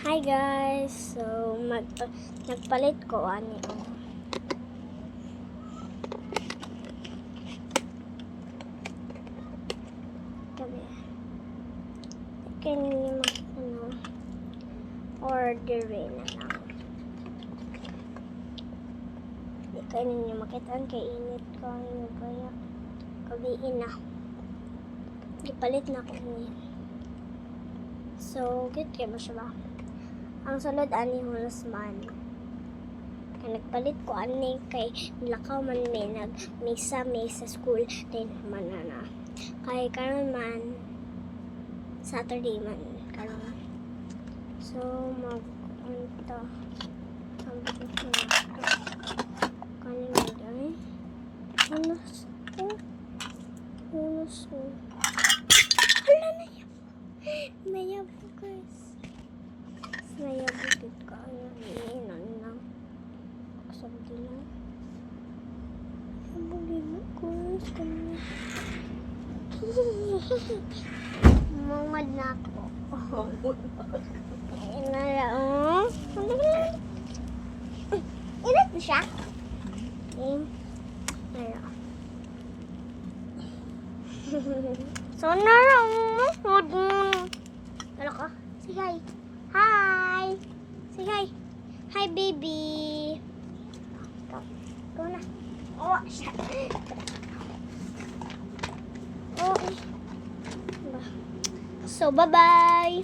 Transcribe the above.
Hi guys! So, nagpalit ko ani Gabi. Kaya orderin na lang. Hindi kayo ninyo makita kay init ko yung kaya kabiin na. Ipalit na ko niya. So, good kayo ba siya ba? Ang sunod ani hulasman. Kaya nagpalit ko ani kay nilakaw man may nag-misa sa school din man na. Kay karon man Saturday man karon. So mag-ito. Kanin mo dahil. Unos ko. Hala na yan. Mayabog guys. Mayabog ka. Iinan lang. Sabi lang. Mayabog guys. Mungad na ako. Ayun na lang. Inat na siya? Ayun. So na lang. Ano ka? Say hi. Hi. Say hi. Hi baby. Go na. Oh, siya. Okay. So, bye-bye!